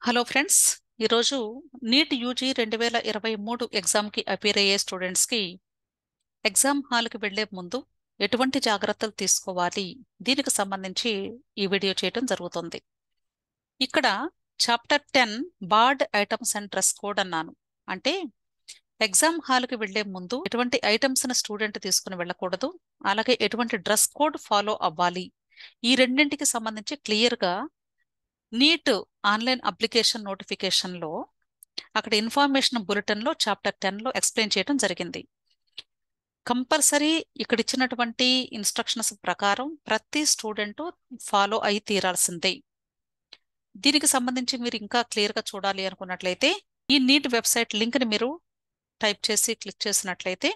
Hello friends, ఈరోజు neat UG 2023 ఎగ్జామ్కి appear అయ్యే స్టూడెంట్స్కి ఎగ్జామ్ హాల్కి వెళ్లే ముందు ఎటువంటి జాగ్రత్తలు తీసుకోవాలి, దీనికి సంబంధించి ఈ వీడియో చేయడం జరుగుతుంది. ఇక్కడ chapter 10 board items and dress code అన్నాను. అంటే ఎగ్జామ్ హాల్కి వెళ్లే ముందు ఎటువంటి ఐటమ్స్ని స్టూడెంట్ తీసుకుని వెళ్ళకూడదు, అలాగే ఎటువంటి డ్రెస్ కోడ్ ఫాలో అవ్వాలి, ఈ రెండింటికి సంబంధించి క్లియర్గా నీట్ ఆన్లైన్ అప్లికేషన్ నోటిఫికేషన్లో అక్కడ ఇన్ఫర్మేషన్ బులెటిన్లో చాప్టర్ 10లో ఎక్స్ప్లెయిన్ చేయడం జరిగింది. కంపల్సరీ ఇక్కడ ఇచ్చినటువంటి ఇన్స్ట్రక్షన్స్ ప్రకారం ప్రతి స్టూడెంట్ ఫాలో అయి తీరాల్సిందే. దీనికి సంబంధించి మీరు ఇంకా క్లియర్గా చూడాలి అనుకున్నట్లయితే ఈ నీట్ వెబ్సైట్ లింక్ని మీరు టైప్ చేసి క్లిక్ చేసినట్లయితే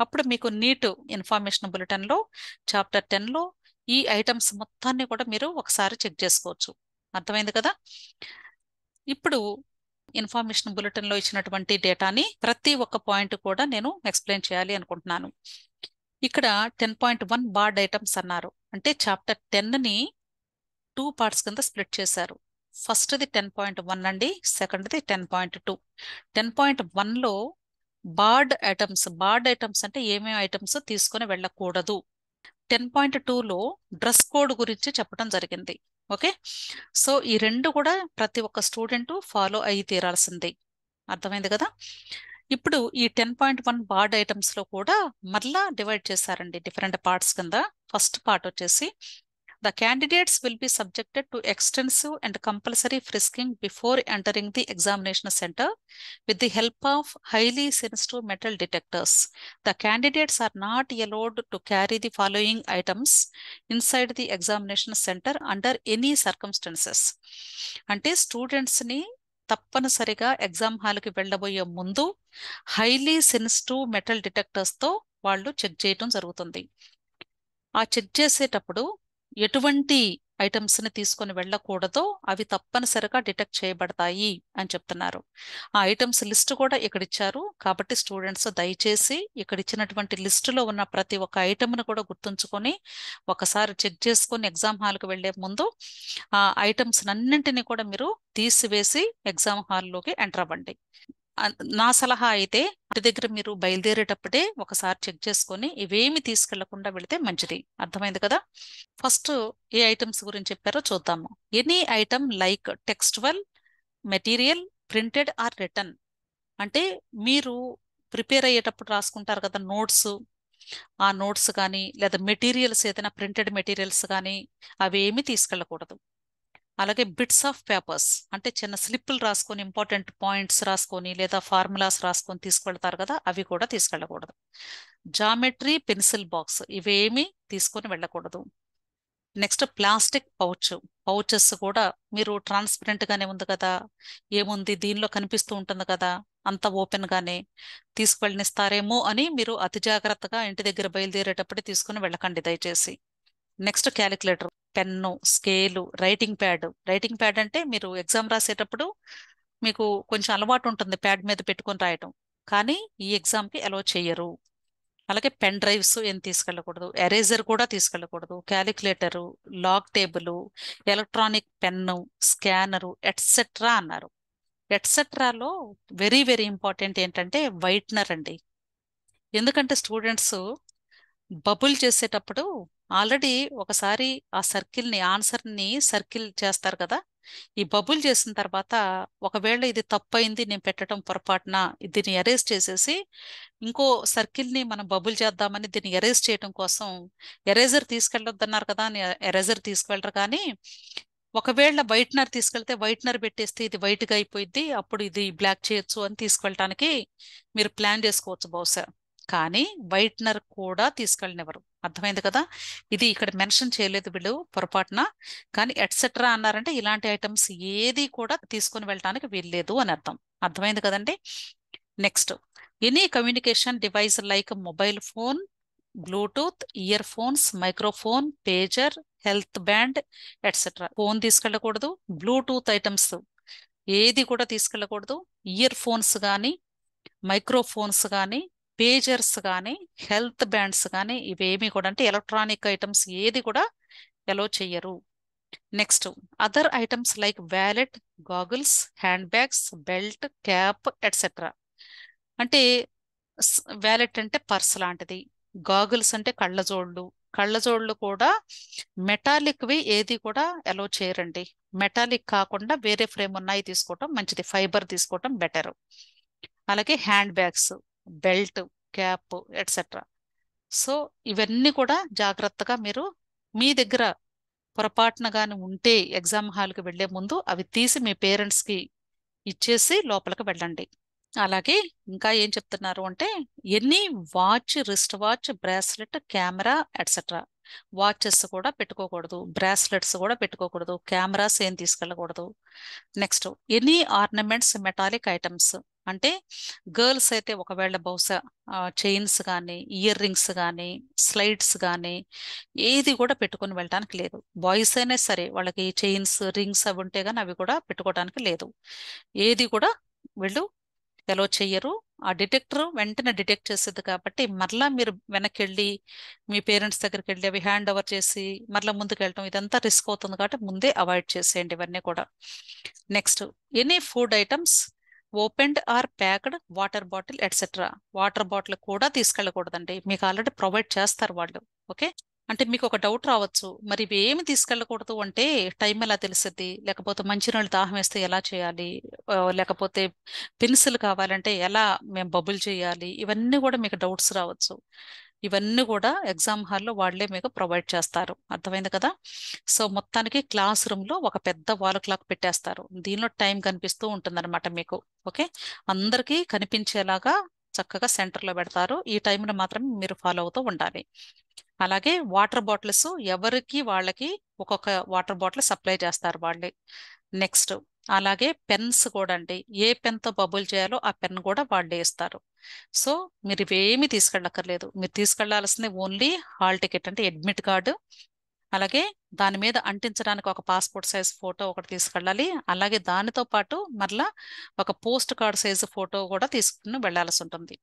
అప్పుడు మీకు నీట్ ఇన్ఫర్మేషన్ బులెటిన్లో చాప్టర్ 10లో ఈ ఐటమ్స్ మొత్తాన్ని కూడా మీరు ఒకసారి చెక్ చేసుకోవచ్చు. అర్థమైంది కదా? ఇప్పుడు ఇన్ఫర్మేషన్ బులెటిన్లో ఇచ్చినటువంటి డేటాని ప్రతి ఒక్క పాయింట్ కూడా నేను ఎక్స్ప్లెయిన్ చేయాలి అనుకుంటున్నాను. ఇక్కడ 10.1 బార్డ్ ఐటమ్స్ అన్నారు. అంటే చాప్టర్ 10ని 2 పార్ట్స్ కింద స్ప్లిట్ చేశారు. ఫస్ట్ది 10.1 అండి, సెకండ్ది 10.2. 10.1లో బార్డ్ ఐటమ్స్ అంటే ఏమేమి ఐటమ్స్ తీసుకొని వెళ్ళకూడదు. 10.2లో డ్రెస్ కోడ్ గురించి చెప్పడం జరిగింది. ఓకే, సో ఈ రెండు కూడా ప్రతి ఒక్క స్టూడెంట్ ఫాలో అయ్యి తీరాల్సిందే. అర్థమైంది కదా? ఇప్పుడు ఈ 10.1 బార్డ్ ఐటమ్స్లో కూడా మరలా డివైడ్ చేశారండి డిఫరెంట్ పార్ట్స్ కింద. ఫస్ట్ పార్ట్ వచ్చేసి the candidates will be subjected to extensive and compulsory frisking before entering the examination center with the help of highly sensitive metal detectors. The candidates are not allowed to carry the following items inside the examination center under any circumstances. అంటే స్టూడెంట్స్ని తప్పనిసరిగా exam హాల్కి వెళ్ళబోయే ముందు highly sensitive metal డిటెక్టర్స్తో వాళ్ళు check చేయడం జరుగుతుంది. ఆ చెక్ చేసేటప్పుడు ఎటువంటి ఐటమ్స్ని తీసుకొని వెళ్ళకూడదో అవి తప్పనిసరిగా డిటెక్ట్ చేయబడతాయి అని చెప్తున్నారు. ఆ ఐటమ్స్ లిస్ట్ కూడా ఇక్కడ ఇచ్చారు. కాబట్టి స్టూడెంట్స్ దయచేసి ఇక్కడ ఇచ్చినటువంటి లిస్టులో ఉన్న ప్రతి ఒక్క ఐటమ్ను కూడా గుర్తుంచుకొని ఒకసారి చెక్ చేసుకొని ఎగ్జామ్ హాల్కి వెళ్లే ముందు ఆ ఐటమ్స్ అన్నింటినీ కూడా మీరు తీసివేసి ఎగ్జామ్ హాల్లోకి ఎంటర్ అవ్వండి. నా సలహా అయితే ఇంటి దగ్గర మీరు బయలుదేరేటప్పుడే ఒకసారి చెక్ చేసుకొని ఇవేమి తీసుకెళ్లకుండా వెళితే మంచిది. అర్థమైంది కదా? ఫస్ట్ ఏ ఐటమ్స్ గురించి చెప్పారో చూద్దాము. Any item like textual material printed or written. అంటే మీరు ప్రిపేర్ అయ్యేటప్పుడు రాసుకుంటారు కదా నోట్స్, ఆ నోట్స్ కానీ లేదా మెటీరియల్స్ ఏదైనా ప్రింటెడ్ మెటీరియల్స్ కానీ అవి ఏమీ తీసుకెళ్ళకూడదు. అలాగే బిట్స్ ఆఫ్ పేపర్స్ అంటే చిన్న స్లిప్పులు రాసుకొని ఇంపార్టెంట్ పాయింట్స్ రాసుకొని లేదా ఫార్ములాస్ రాసుకొని తీసుకెళ్తారు కదా, అవి కూడా తీసుకెళ్ళకూడదు. జామెట్రీ పెన్సిల్ బాక్స్ ఇవేమీ తీసుకొని వెళ్ళకూడదు. నెక్స్ట్ ప్లాస్టిక్ పౌచెస్ కూడా మీరు ట్రాన్స్పరెంట్ గానే ఉంది కదా, ఏముంది దీనిలో కనిపిస్తూ ఉంటుంది కదా, అంత ఓపెన్ గానే తీసుకువెళ్ళనిస్తారేమో అని మీరు అతి జాగ్రత్తగా ఇంటి దగ్గర బయలుదేరేటప్పుడే తీసుకుని వెళ్ళకండి దయచేసి. Next calculator, pen, scale, writing pad అంటే మీరు ఎగ్జామ్ రాసేటప్పుడు మీకు కొంచెం అలవాటు ఉంటుంది ప్యాడ్ మీద పెట్టుకొని రాయటం, కానీ ఈ ఎగ్జామ్కి అలో చెయ్యరు. అలాగే పెన్ డ్రైవ్స్ ఏం తీసుకెళ్ళకూడదు, ఎరేజర్ కూడా తీసుకెళ్ళకూడదు, calculator, log table, electronic pen, scanner etcetera అన్నారు. ఎట్సెట్రాలో వెరీ వెరీ ఇంపార్టెంట్ ఏంటంటే వైట్నర్ అండి. ఎందుకంటే స్టూడెంట్స్ బబుల్ చేసేటప్పుడు ఆల్రెడీ ఒకసారి ఆ ఆన్సర్ని సర్కిల్ చేస్తారు కదా, ఈ బబుల్ చేసిన తర్వాత ఒకవేళ ఇది తప్పైంది నేను పెట్టడం పొరపాటున దీన్ని ఎరేజ్ చేసేసి ఇంకో సర్కిల్ని మనం బబుల్ చేద్దామని దీన్ని ఎరేజ్ చేయడం కోసం ఎరేజర్ తీసుకెళ్ళొద్దన్నారు కదా అని ఎరేజర్ తీసుకెళ్ళరు. కానీ ఒకవేళ వైట్నర్ తీసుకెళ్తే వైట్నర్ పెట్టేస్తే ఇది వైట్గా అయిపోయింది, అప్పుడు ఇది బ్లాక్ చేయొచ్చు అని తీసుకెళ్ళటానికి మీరు ప్లాన్ చేసుకోవచ్చు బహుశా. కానీ వైట్నర్ కూడా తీసుకెళ్ళనివ్వరు. అర్థమైంది కదా? ఇది ఇక్కడ మెన్షన్ చేయలేదు వీళ్ళు పొరపాటున, కానీ ఎట్సెట్రా అన్నారంటే ఇలాంటి ఐటమ్స్ ఏది కూడా తీసుకొని వెళ్ళటానికి వీల్లేదు అని అర్థం. అర్థమైంది కదండి? Next any communication device like mobile phone, Bluetooth, earphones, microphone, pager, health band etcetera. Phone తీసుకెళ్ళకూడదు, బ్లూటూత్ ఐటమ్స్ ఏది కూడా తీసుకెళ్ళకూడదు, ఇయర్ ఫోన్స్ కానీ మైక్రోఫోన్స్ కానీ పేజర్స్ కానీ హెల్త్ బ్యాండ్స్ కానీ ఇవేమి కూడా అంటే ఎలక్ట్రానిక్ ఐటమ్స్ ఏది కూడా ఎలో చెయ్యరు. Next other items like wallet, goggles, hand bags, belt, cap etcetera. అంటే వ్యాలెట్ అంటే పర్స్ లాంటిది, గాగుల్స్ అంటే కళ్ళజోళ్ళు. కళ్ళజోళ్ళు కూడా మెటాలిక్వి ఏది కూడా అలో చేయరండి. మెటాలిక్ కాకుండా వేరే ఫ్రేమ్ ఉన్నాయి తీసుకోవటం మంచిది, ఫైబర్ తీసుకోవటం బెటర్. అలాగే hand bags, belt, cap etcetera. So ఇవన్నీ కూడా జాగ్రత్తగా మీరు మీ దగ్గర పొరపాటున గాని ఉంటే ఎగ్జామ్ హాల్కి వెళ్లే ముందు అవి తీసి మీ పేరెంట్స్కి ఇచ్చేసి లోపలికి వెళ్ళండి. అలాగే ఇంకా ఏం చెప్తున్నారు అంటే any watch, wrist watch, bracelet, camera etcetera. Watches కూడా పెట్టుకోకూడదు, బ్రాస్లెట్స్ కూడా పెట్టుకోకూడదు, కెమెరాస్ ఏం తీసుకెళ్ళకూడదు. Next any ornaments, metallic items. అంటే గర్ల్స్ అయితే ఒకవేళ బహుశా చైన్స్ కానీ, ఇయర్ రింగ్స్ కానీ, స్లైడ్స్ కానీ ఏది కూడా పెట్టుకొని వెళ్ళడానికి లేదు. బాయ్స్ అయినా సరే వాళ్ళకి చైన్స్, రింగ్స్ అవి ఉంటే కానీ అవి కూడా పెట్టుకోవడానికి లేదు. ఏది కూడా వీళ్ళు ఎలో చెయ్యరు. ఆ డిటెక్టర్ వెంటనే డిటెక్ట్ చేసేది కాబట్టి మరలా మీరు వెనక్కి వెళ్ళి మీ పేరెంట్స్ దగ్గరికి వెళ్ళి అవి హ్యాండ్ ఓవర్ చేసి మరలా ముందుకు వెళ్ళటం ఇదంతా రిస్క్ అవుతుంది కాబట్టి ముందే అవాయిడ్ చేసేయండి ఇవన్నీ కూడా. Next any food items opened or packed, water bottle etcetera. Water bottle కూడా తీసుకెళ్ళకూడదండి, మీకు ఆల్రెడీ ప్రొవైడ్ చేస్తారు వాళ్ళు. ఓకే. అంటే మీకు ఒక డౌట్ రావచ్చు, మరి ఇవి ఏమి తీసుకెళ్ళకూడదు అంటే టైం ఎలా తెలుస్తుంది, లేకపోతే మంచినీళ్ళు దాహం వేస్తే ఎలా చేయాలి, లేకపోతే పెన్సిల్ కావాలంటే ఎలా మేము బబుల్ చేయాలి, ఇవన్నీ కూడా మీకు డౌట్స్ రావచ్చు. ఇవన్నీ కూడా ఎగ్జామ్ హాల్లో వాళ్ళే మీకు ప్రొవైడ్ చేస్తారు. అర్థమైంది కదా. సో మొత్తానికి క్లాస్ రూమ్లో ఒక పెద్ద వాల్ క్లాక్ పెట్టేస్తారు, దీనిలో టైం కనిపిస్తూ ఉంటుందన్నమాట మీకు. ఓకే. అందరికీ కనిపించేలాగా చక్కగా సెంటర్లో పెడతారు, ఈ టైంను మాత్రం మీరు ఫాలో అవుతూ ఉండాలి. అలాగే వాటర్ బాటిల్స్ ఎవరికి వాళ్ళకి ఒక్కొక్క వాటర్ బాటిల్ సప్లై చేస్తారు వాళ్ళే. నెక్స్ట్ అలాగే పెన్స్ కూడా అండి, ఏ పెన్తో బబుల్ చేయాలో ఆ పెన్ కూడా వాళ్ళే ఇస్తారు. సో మీరు ఇవేమీ తీసుకెళ్ళక్కర్లేదు, మీరు తీసుకెళ్లాల్సింది ఓన్లీ హాల్ టికెట్ అంటే అడ్మిట్ కార్డు, అలాగే దాని మీద అంటించడానికి ఒక పాస్పోర్ట్ సైజ్ ఫోటో ఒకటి తీసుకెళ్ళాలి. అలాగే దానితో పాటు మరలా ఒక పోస్ట్ కార్డ్ సైజు ఫోటో కూడా తీసుకుని వెళ్ళాల్సి ఉంటుంది.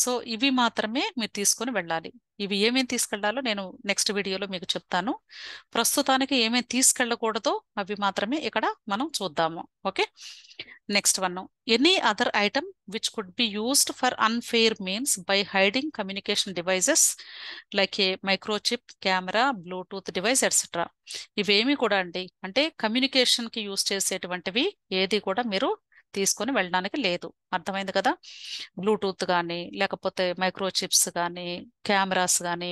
సో ఇవి మాత్రమే మీరు తీసుకుని వెళ్ళాలి. ఇవి ఏమేమి తీసుకెళ్లాలో నేను నెక్స్ట్ వీడియోలో మీకు చెప్తాను. ప్రస్తుతానికి ఏమేమి తీసుకెళ్ళకూడదో అవి మాత్రమే ఇక్కడ మనం చూద్దాము. Okay. Next one, any other item which could be used for unfair means by hiding communication devices like A microchip, camera, Bluetooth device etcetera. ఇవేమి కూడా అండి అంటే కమ్యూనికేషన్కి యూస్ చేసేటువంటివి ఏది కూడా మీరు తీసుకొని వెళ్ళడానికి లేదు. అర్థమైంది కదా. బ్లూటూత్ కానీ లేకపోతే మైక్రోచిప్స్ కానీ కెమెరాస్ కానీ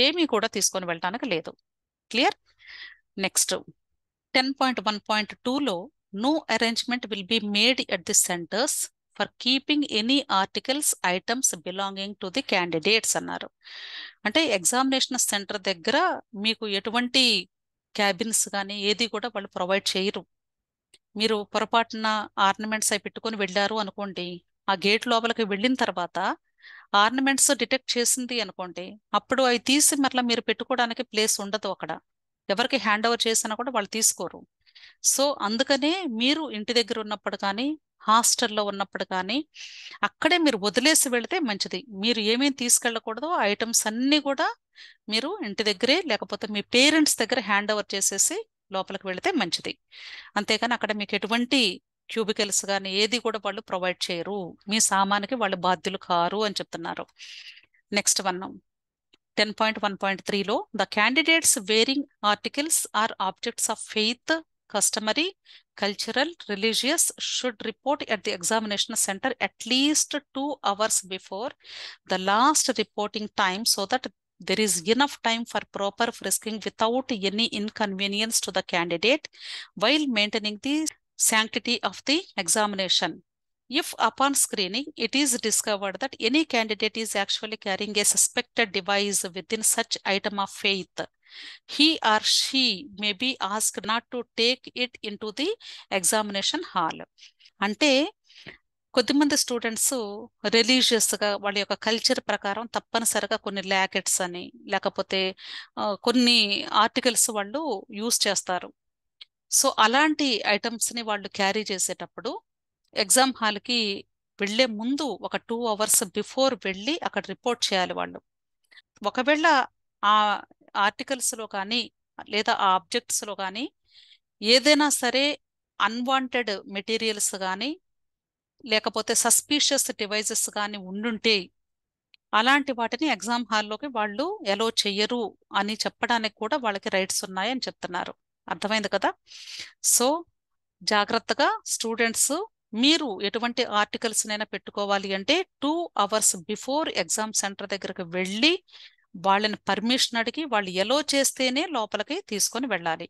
ఏమీ కూడా తీసుకొని వెళ్ళడానికి లేదు. క్లియర్. నెక్స్ట్ 10.1.2లో no arrangement will be made at the centres for keeping any articles, items belonging to the candidates అన్నారు. అంటే ఎగ్జామినేషన్ సెంటర్ దగ్గర మీకు ఎటువంటి క్యాబిన్స్ కానీ ఏది కూడా వాళ్ళు ప్రొవైడ్ చేయరు. మీరు పొరపాటున ఆర్నమెంట్స్ అవి పెట్టుకొని వెళ్ళారు అనుకోండి, ఆ గేట్ లోపలికి వెళ్ళిన తర్వాత ఆర్నమెంట్స్ డిటెక్ట్ చేసింది అనుకోండి, అప్పుడు అవి తీసి మరలా మీరు పెట్టుకోవడానికి ప్లేస్ ఉండదు అక్కడ. ఎవరికి హ్యాండ్ ఓవర్ చేసినా కూడా వాళ్ళు తీసుకోరు. సో అందుకనే మీరు ఇంటి దగ్గర ఉన్నప్పుడు కానీ హాస్టల్లో ఉన్నప్పుడు కానీ అక్కడే మీరు వదిలేసి వెళితే మంచిది. మీరు ఏమేమి తీసుకెళ్ళకూడదో ఆ ఐటమ్స్ అన్నీ కూడా మీరు ఇంటి దగ్గరే లేకపోతే మీ పేరెంట్స్ దగ్గర హ్యాండ్ ఓవర్ చేసేసి లోపలికి వెళితే మంచిది. అంతేగాని అక్కడ మీకు ఎటువంటి క్యూబికల్స్ కానీ ఏది కూడా వాళ్ళు ప్రొవైడ్ చేయరు, మీ సామానికి వాళ్ళు బాధ్యులు కారు అని చెప్తున్నారు. నెక్స్ట్ వన్, 10.1.3లో the candidates wearing articles or objects of faith, customary, cultural, religious should report at the examination center at least 2 hours before the last reporting time so that there is enough time for proper frisking without any inconvenience to the candidate while maintaining the sanctity of the examination. If upon screening it is discovered that any candidate is actually carrying a suspected device within such item of faith, he or she may be asked not to take it into the examination hall. అంటే కొద్దిమంది students రిలీజియస్గా వాళ్ళ యొక్క culture ప్రకారం తప్పనిసరిగా కొన్ని ల్యాకెట్స్ అని లేకపోతే కొన్ని ఆర్టికల్స్ వాళ్ళు యూస్ చేస్తారు. సో అలాంటి ఐటమ్స్ని వాళ్ళు క్యారీ చేసేటప్పుడు ఎగ్జామ్ హాల్కి వెళ్ళే ముందు ఒక 2 hours బిఫోర్ వెళ్ళి అక్కడ రిపోర్ట్ చేయాలి వాళ్ళు. ఒకవేళ ఆ ఆర్టికల్స్లో కానీ లేదా ఆ ఆబ్జెక్ట్స్లో కానీ ఏదైనా సరే అన్వాంటెడ్ మెటీరియల్స్ కానీ లేకపోతే సస్పీషియస్ డివైజెస్ కానీ ఉండుంటే అలాంటి వాటిని ఎగ్జామ్ హాల్లోకి వాళ్ళు ఎలో చెయ్యరు అని చెప్పడానికి కూడా వాళ్ళకి రైట్స్ ఉన్నాయని చెప్తున్నారు. అర్థమైంది కదా? సో జాగ్రత్తగా స్టూడెంట్స్ మీరు ఎటువంటి ఆర్టికల్స్ నైనా పెట్టుకోవాలి అంటే 2 hours బిఫోర్ ఎగ్జామ్ సెంటర్ దగ్గరకు వెళ్ళి వాళ్ళని పర్మిషన్ అడిగి వాళ్ళు ఎలో చేస్తేనే లోపలికి తీసుకొని వెళ్ళాలి.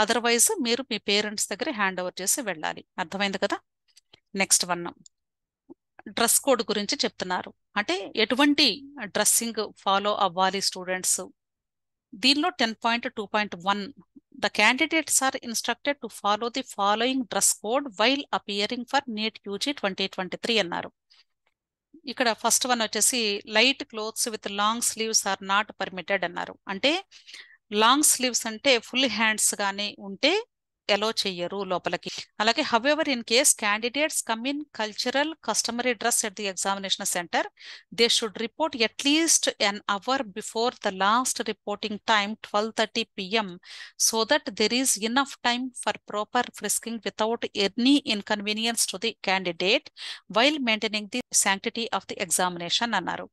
అదర్వైజ్ మీరు మీ పేరెంట్స్ దగ్గర హ్యాండ్ ఓవర్ చేసి వెళ్ళాలి. అర్థమైంది కదా? నెక్స్ట్ వన్ డ్రెస్ కోడ్ గురించి చెప్తున్నారు. అంటే ఎటువంటి డ్రెస్సింగ్ ఫాలో అవ్వాలి స్టూడెంట్స్. దీనిలో 10.2.1 the candidates are instructed to follow the following dress code while appearing for NEET UG 2023 అన్నారు. ఇక్కడ ఫస్ట్ వన్ వచ్చేసి light clothes with long sleeves are not permitted అన్నారు. అంటే లాంగ్ స్లీవ్స్ అంటే ఫుల్ హ్యాండ్స్ కానీ ఉంటే ఎలో చెయ్యరు లోపలికి. అలాగే however in case candidates come in cultural customary dress at the examination centre they should report at least an hour before the last reporting time 12:30 PM so that there is enough time for proper frisking without any inconvenience to the candidate while maintaining the sanctity of the examination అన్నారు.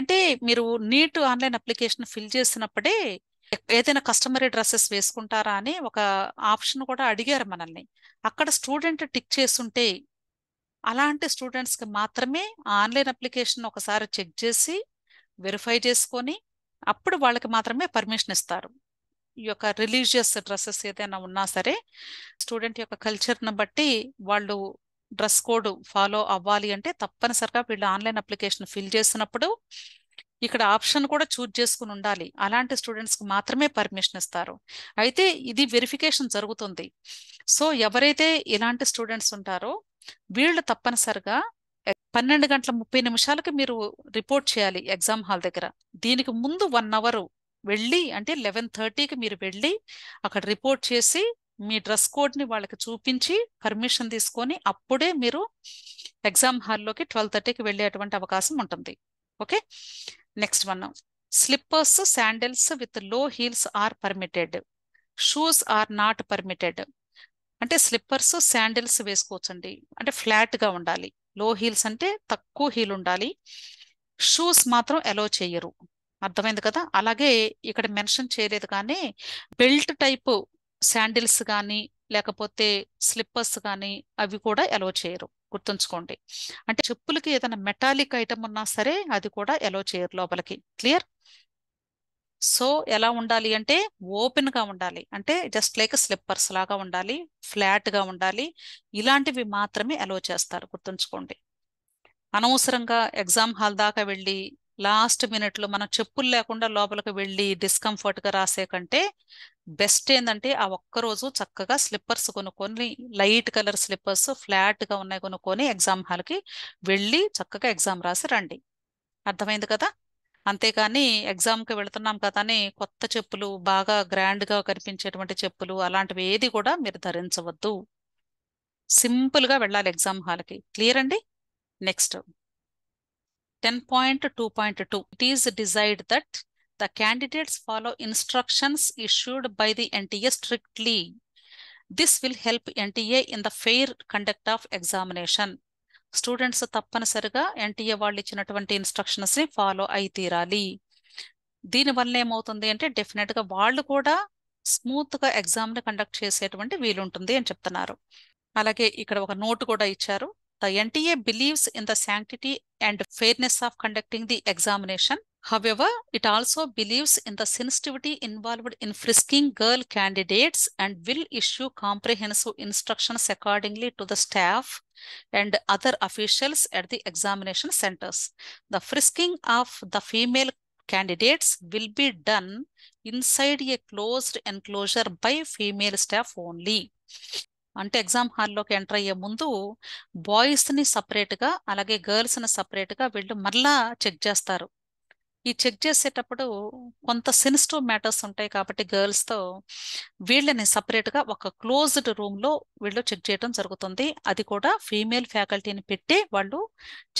అంటే మీరు neat online application fill చేసినప్పుడే ఏదైనా customary dresses వేసుకుంటారా అని ఒక option కూడా అడిగారు మనల్ని. అక్కడ స్టూడెంట్ టిక్ చేస్తుంటే అలాంటి స్టూడెంట్స్కి మాత్రమే ఆన్లైన్ అప్లికేషన్ ఒకసారి చెక్ చేసి వెరిఫై చేసుకొని అప్పుడు వాళ్ళకి మాత్రమే పర్మిషన్ ఇస్తారు. ఈ యొక్క రిలీజియస్ డ్రెస్సెస్ ఏదైనా ఉన్నా సరే స్టూడెంట్ యొక్క కల్చర్ని బట్టి వాళ్ళు డ్రెస్ కోడ్ ఫాలో అవ్వాలి అంటే తప్పనిసరిగా వీళ్ళు ఆన్లైన్ అప్లికేషన్ ఫిల్ చేసినప్పుడు ఇక్కడ ఆప్షన్ కూడా చూజ్ చేసుకుని ఉండాలి. అలాంటి స్టూడెంట్స్కి మాత్రమే పర్మిషన్ ఇస్తారు. అయితే ఇది వెరిఫికేషన్ జరుగుతుంది. సో ఎవరైతే ఇలాంటి స్టూడెంట్స్ ఉంటారో వీళ్ళు తప్పనిసరిగా 12:30 మీరు రిపోర్ట్ చేయాలి ఎగ్జామ్ హాల్ దగ్గర. దీనికి ముందు 1 hour వెళ్ళి అంటే 11:30కి మీరు వెళ్ళి అక్కడ రిపోర్ట్ చేసి మీ డ్రెస్ కోడ్ని వాళ్ళకి చూపించి పర్మిషన్ తీసుకొని అప్పుడే మీరు ఎగ్జామ్ హాల్లోకి 12:30కి వెళ్ళేటువంటి అవకాశం ఉంటుంది. Okay, next one slippers sandals with low heels are permitted, shoes are not permitted. అంటే స్లిప్పర్స్ శాండిల్స్ వేసుకోవచ్చండి, అంటే ఫ్లాట్ గా ఉండాలి. లో హీల్స్ అంటే తక్కువ హీల్ ఉండాలి. షూస్ మాత్రం అలో చేయరు. అర్థమైంది కదా? అలాగే ఇక్కడ మెన్షన్ చేయలేదు కానీ బెల్ట్ టైప్ శాండిల్స్ కానీ లేకపోతే స్లిప్పర్స్ కానీ అవి కూడా అలో చేయరు. గుర్తుంచుకోండి. అంటే చెప్పులకి ఏదైనా మెటాలిక్ ఐటమ్ ఉన్నా సరే అది కూడా అలో చేయరు లోపలికి. క్లియర్? సో ఎలా ఉండాలి అంటే ఓపెన్ గా ఉండాలి, అంటే జస్ట్ లైక్ స్లిప్పర్స్ లాగా ఉండాలి, ఫ్లాట్ గా ఉండాలి. ఇలాంటివి మాత్రమే అలో చేస్తారు. గుర్తుంచుకోండి. అనవసరంగా ఎగ్జామ్ హాల్ దాకా వెళ్ళి లాస్ట్ మినిట్లో మనం చెప్పులు లేకుండా లోపలికి వెళ్ళి డిస్కంఫర్ట్ గా రాసే కంటే బెస్ట్ ఏంటంటే ఆ ఒక్కరోజు చక్కగా స్లిప్పర్స్ కొనుక్కొని లైట్ కలర్ స్లిప్పర్స్ ఫ్లాట్ గా ఉన్నాయి కొనుక్కొని ఎగ్జామ్ హాల్కి వెళ్ళి చక్కగా ఎగ్జామ్ రాసి రండి. అర్థమైంది కదా? అంతేకాని ఎగ్జామ్కి వెళుతున్నాం కదా అని కొత్త చెప్పులు బాగా గ్రాండ్ గా కనిపించేటువంటి చెప్పులు అలాంటివి ఏది కూడా మీరు ధరించవద్దు. సింపుల్ గా వెళ్ళాలి ఎగ్జామ్ హాల్కి. క్లియర్ అండి? Next 10.2.2 it is desired that the candidates follow instructions issued by the NTA strictly. This will help NTA in the fair conduct of examination. Students తప్పనిసరిగా ఎన్టీఏ వాళ్ళు ఇచ్చినటువంటి ఇన్స్ట్రక్షన్స్ ని ఫాలో అయి తీరాలి. దీనివల్ల ఏమవుతుంది అంటే డెఫినెట్ గా వాళ్ళు కూడా స్మూత్ గా ఎగ్జామ్ ని కండక్ట్ చేసేటువంటి వీలుంటుంది అని చెప్తున్నారు. అలాగే ఇక్కడ ఒక నోట్ కూడా ఇచ్చారు. The NTA believes in the sanctity and fairness of conducting the examination. However, it also believes in the sensitivity involved in frisking girl candidates and will issue comprehensive instructions accordingly to the staff and other officials at the examination centers. The frisking of the female candidates will be done inside a closed enclosure by female staff only. అంటే exam హాల్లోకి enter అయ్యే ముందు బాయ్స్ని సపరేట్గా అలాగే గర్ల్స్ని సపరేట్గా వీళ్ళు మళ్ళా check చేస్తారు. ఈ చెక్ చేసేటప్పుడు కొంత సెన్సిటివ్ మ్యాటర్స్ ఉంటాయి కాబట్టి గర్ల్స్తో వీళ్ళని సపరేట్గా ఒక క్లోజ్డ్ రూమ్లో వీళ్ళు చెక్ చేయడం జరుగుతుంది. అది కూడా ఫీమేల్ ఫ్యాకల్టీని పెట్టి వాళ్ళు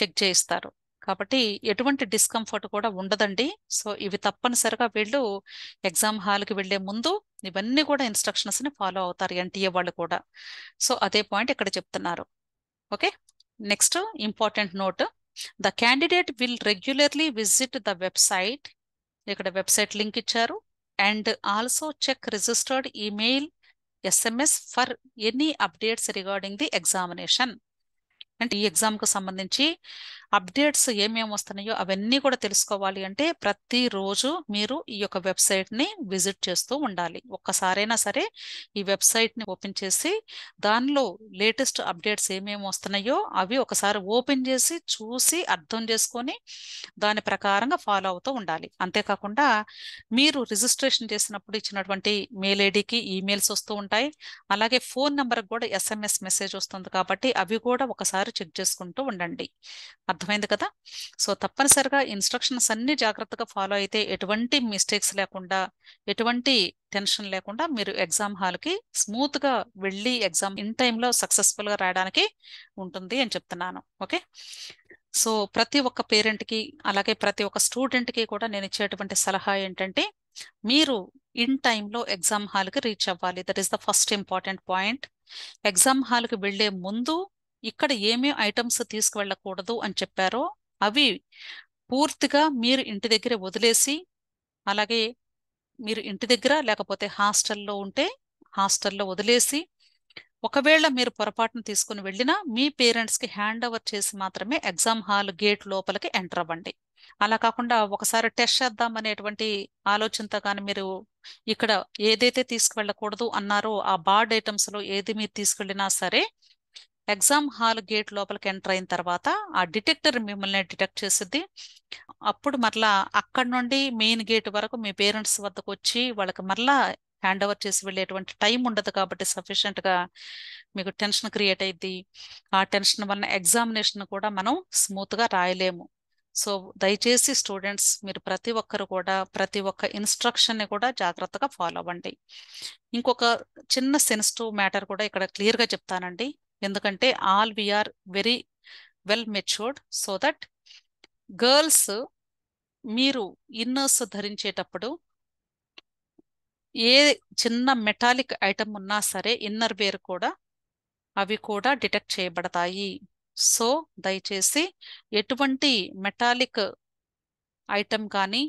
చెక్ చేయిస్తారు. కాబట్టి ఎటువంటి డిస్కంఫర్ట్ కూడా ఉండదండి. సో ఇవి తప్పనిసరిగా వీళ్ళు ఎగ్జామ్ హాల్కి వెళ్లే ముందు ఇవన్నీ కూడా ఇన్స్ట్రక్షన్స్ ని ఫాలో అవుతారు ఎన్టీఏ వాళ్ళు కూడా. సో అదే పాయింట్ ఇక్కడ చెప్తున్నారు. Okay, next important note, the candidate will regularly visit the website, ఇక్కడ వెబ్సైట్ లింక్ ఇచ్చారు, and also check registered email SMS for any updates regarding the examination. అంటే ఈ ఎగ్జామ్కు సంబంధించి అప్డేట్స్ ఏమేమి వస్తున్నాయో అవన్నీ కూడా తెలుసుకోవాలి అంటే ప్రతిరోజు మీరు ఈ యొక్క వెబ్సైట్ని విజిట్ చేస్తూ ఉండాలి. ఒక్కసారైనా సరే ఈ వెబ్సైట్ని ఓపెన్ చేసి దానిలో లేటెస్ట్ అప్డేట్స్ ఏమేమి వస్తున్నాయో అవి ఒకసారి ఓపెన్ చేసి చూసి అర్థం చేసుకొని దాని ప్రకారంగా ఫాలో అవుతూ ఉండాలి. అంతేకాకుండా మీరు రిజిస్ట్రేషన్ చేసినప్పుడు ఇచ్చినటువంటి మెయిల్ ఐడికి ఈమెయిల్స్ వస్తూ ఉంటాయి, అలాగే ఫోన్ నెంబర్కి కూడా ఎస్ఎంఎస్ మెసేజ్ వస్తుంది కాబట్టి అవి కూడా ఒకసారి చెక్ చేసుకుంటూ ఉండండి. అర్థమైంది కదా? సో తప్పనిసరిగా ఇన్స్ట్రక్షన్స్ అన్ని జాగ్రత్తగా ఫాలో అయితే ఎటువంటి మిస్టేక్స్ లేకుండా ఎటువంటి టెన్షన్ లేకుండా మీరు ఎగ్జామ్ హాల్కి స్మూత్గా వెళ్ళి ఎగ్జామ్ ఇన్ టైంలో సక్సెస్ఫుల్గా రాయడానికి ఉంటుంది అని చెప్తున్నాను. ఓకే, సో ప్రతి ఒక్క పేరెంట్కి అలాగే ప్రతి ఒక్క స్టూడెంట్కి కూడా నేను ఇచ్చేటువంటి సలహా ఏంటంటే మీరు ఇన్ టైంలో ఎగ్జామ్ హాల్కి రీచ్ అవ్వాలి. That is the first important point. Exam హాల్కి వెళ్లే ముందు ఇక్కడ ఏమేమి ఐటమ్స్ తీసుకువెళ్ళకూడదు అని చెప్పారో అవి పూర్తిగా మీరు ఇంటి దగ్గర వదిలేసి, అలాగే మీరు ఇంటి దగ్గర లేకపోతే హాస్టల్లో ఉంటే హాస్టల్లో వదిలేసి, ఒకవేళ మీరు పొరపాటును తీసుకుని వెళ్ళినా మీ పేరెంట్స్కి హ్యాండ్ ఓవర్ చేసి మాత్రమే ఎగ్జామ్ హాల్ గేట్ లోపలికి ఎంటర్ అవ్వండి. అలా కాకుండా ఒకసారి టెస్ట్ చేద్దాం అనేటువంటి ఆలోచనతో కానీ మీరు ఇక్కడ ఏదైతే తీసుకువెళ్ళకూడదు అన్నారో ఆ బార్డ్ ఐటమ్స్లో ఏది మీరు తీసుకెళ్ళినా సరే ఎగ్జామ్ హాల్ గేట్ లోపలికి ఎంటర్ అయిన తర్వాత ఆ డిటెక్టర్ మిమ్మల్ని డిటెక్ట్ చేసిద్ది. అప్పుడు మరలా అక్కడ నుండి మెయిన్ గేట్ వరకు మీ పేరెంట్స్ వద్దకు వచ్చి వాళ్ళకి మరలా హ్యాండ్ ఓవర్ చేసి వెళ్ళేటువంటి టైం ఉండదు కాబట్టి సఫిషియెంట్గా మీకు టెన్షన్ క్రియేట్ అయ్యిద్ది. ఆ టెన్షన్ వల్ల ఎగ్జామినేషన్ కూడా మనం స్మూత్గా రాయలేము. సో దయచేసి స్టూడెంట్స్ మీరు ప్రతి ఒక్కరు కూడా ప్రతి ఒక్క ఇన్స్ట్రక్షన్ని కూడా జాగ్రత్తగా ఫాలో అవ్వండి. ఇంకొక చిన్న సెన్సిటివ్ మ్యాటర్ కూడా ఇక్కడ క్లియర్గా చెప్తానండి, ఎందుకంటే all we're very well matured. So that girls మీరు ఇన్నర్స్ ధరించేటప్పుడు ఏ చిన్న మెటాలిక్ ఐటమ్ ఉన్నా సరే ఇన్నర్ వేర్ కూడా అవి కూడా డిటెక్ట్ చేయబడతాయి. సో దయచేసి ఎటువంటి మెటాలిక్ ఐటమ్ కానీ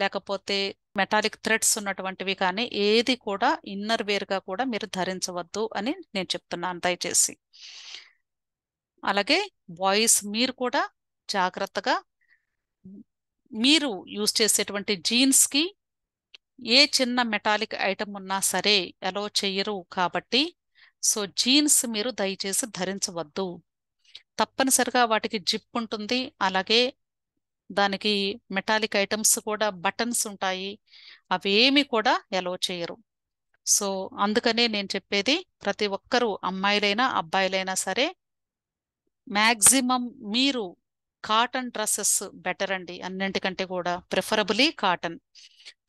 లేకపోతే మెటాలిక్ థ్రెడ్స్ ఉన్నటువంటివి కానీ ఏది కూడా ఇన్నర్ వేర్గా కూడా మీరు ధరించవద్దు అని నేను చెప్తున్నాను దయచేసి. అలాగే బాయ్స్ మీరు కూడా జాగ్రత్తగా మీరు యూజ్ చేసేటువంటి జీన్స్కి ఏ చిన్న మెటాలిక్ ఐటమ్ ఉన్నా సరే అలో చెయ్యరు కాబట్టి సో జీన్స్ మీరు దయచేసి ధరించవద్దు. తప్పనిసరిగా వాటికి జిప్ ఉంటుంది, అలాగే దానికి మెటాలిక్ ఐటమ్స్ కూడా బటన్స్ ఉంటాయి, అవేమి కూడా అలో చేయరు. సో అందుకనే నేను చెప్పేది ప్రతి ఒక్కరూ అమ్మాయిలైనా అబ్బాయిలైనా సరే మ్యాక్సిమం మీరు కాటన్ డ్రెస్సెస్ బెటర్ అండి, అన్నింటికంటే కూడా ప్రిఫరబులీ కాటన్.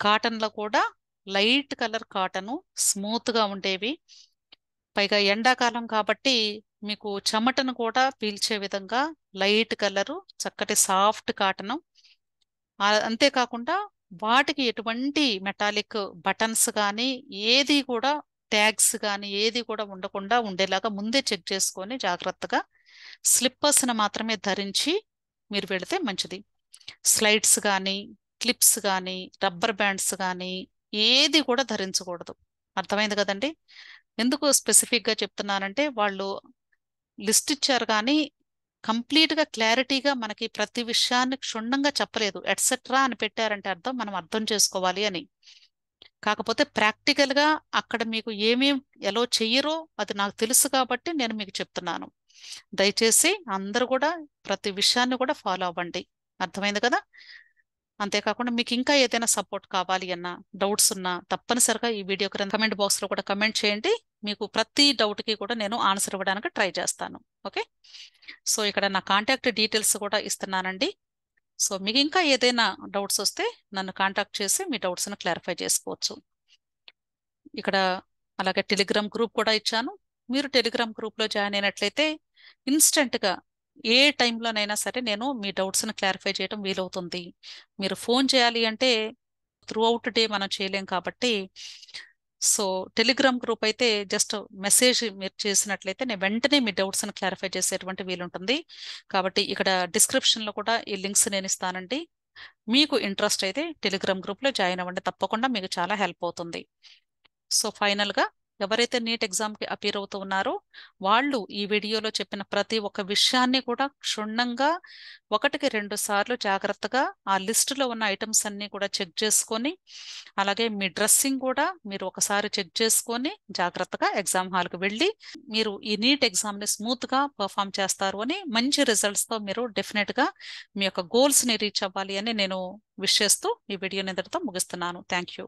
కాటన్లో కూడా లైట్ కలర్ కాటను స్మూత్గా ఉండేవి, పైగా ఎండాకాలం కాబట్టి మీకు చెమటను కూడా పీల్చే విధంగా లైట్ కలరు చక్కటి సాఫ్ట్ కాటను. అంతేకాకుండా వాటికి ఎటువంటి మెటాలిక్ బటన్స్ కానీ ఏది కూడా ట్యాగ్స్ కానీ ఏది కూడా ఉండకుండా ఉండేలాగా ముందే చెక్ చేసుకొని జాగ్రత్తగా స్లిప్పర్స్ని మాత్రమే ధరించి మీరు వెళితే మంచిది. స్లైడ్స్ కానీ క్లిప్స్ కానీ రబ్బర్ బ్యాండ్స్ కానీ ఏది కూడా ధరించకూడదు. అర్థమైంది కదండి? ఎందుకు స్పెసిఫిక్గా చెప్తున్నానంటే వాళ్ళు లిస్ట్ ఇచ్చారు కానీ కంప్లీట్గా క్లారిటీగా మనకి ప్రతి విషయాన్ని క్షుణ్ణంగా చెప్పలేదు. ఎట్సెట్రా అని పెట్టారంటే అర్థం మనం అర్థం చేసుకోవాలి అని. కాకపోతే ప్రాక్టికల్గా అక్కడ మీకు ఏమేం ఎలా చెయ్యరో అది నాకు తెలుసు కాబట్టి నేను మీకు చెప్తున్నాను. దయచేసి అందరూ కూడా ప్రతి విషయాన్ని కూడా ఫాలో అవ్వండి. అర్థమైంది కదా? అంతేకాకుండా మీకు ఇంకా ఏదైనా సపోర్ట్ కావాలి అన్నా డౌట్స్ ఉన్నా తప్పనిసరిగా ఈ వీడియో కమెంట్ బాక్స్లో కూడా కమెంట్ చేయండి. మీకు ప్రతి డౌట్కి కూడా నేను ఆన్సర్ ఇవ్వడానికి ట్రై చేస్తాను. ఓకే, సో ఇక్కడ నా కాంటాక్ట్ డీటెయిల్స్ కూడా ఇస్తున్నానండి. సో మీకు ఇంకా ఏదైనా డౌట్స్ వస్తే నన్ను కాంటాక్ట్ చేసి మీ డౌట్స్ను క్లారిఫై చేసుకోవచ్చు. ఇక్కడ అలాగే టెలిగ్రామ్ గ్రూప్ కూడా ఇచ్చాను. మీరు టెలిగ్రామ్ గ్రూప్లో జాయిన్ అయినట్లయితే ఇన్స్టెంట్గా ఏ టైంలోనైనా సరే నేను మీ డౌట్స్ని క్లారిఫై చేయడం వీలవుతుంది. మీరు ఫోన్ చేయాలి అంటే త్రూ అవుట్ డే మనం చేయలేం కాబట్టి, సో టెలిగ్రామ్ గ్రూప్ అయితే జస్ట్ మెసేజ్ మీరు చేసినట్లయితే నేను వెంటనే మీ డౌట్స్ని క్లారిఫై చేసేటువంటి వీలుంటుంది. కాబట్టి ఇక్కడ డిస్క్రిప్షన్లో కూడా ఈ లింక్స్ నేను ఇస్తానండి. మీకు ఇంట్రెస్ట్ అయితే టెలిగ్రామ్ గ్రూప్లో జాయిన్ అవ్వండి, తప్పకుండా మీకు చాలా హెల్ప్ అవుతుంది. సో ఫైనల్గా ఎవరైతే నీట్ ఎగ్జామ్కి అపీర్ అవుతూ ఉన్నారో వాళ్ళు ఈ వీడియోలో చెప్పిన ప్రతి ఒక్క విషయాన్ని కూడా క్షుణ్ణంగా 1-2 సార్లు జాగ్రత్తగా ఆ లిస్టులో ఉన్న ఐటమ్స్ అన్నీ కూడా చెక్ చేసుకొని, అలాగే మీ డ్రెస్సింగ్ కూడా మీరు ఒకసారి చెక్ చేసుకొని జాగ్రత్తగా ఎగ్జామ్ హాల్కి వెళ్ళి మీరు ఈ నీట్ ఎగ్జామ్ని స్మూత్గా పర్ఫామ్ చేస్తారు అని, మంచి రిజల్ట్స్తో మీరు డెఫినెట్గా మీ యొక్క గోల్స్ని రీచ్ అవ్వాలి అని నేను విష్ చేస్తూ ఈ వీడియోని ఇంతటితో ముగిస్తున్నాను. Thank you.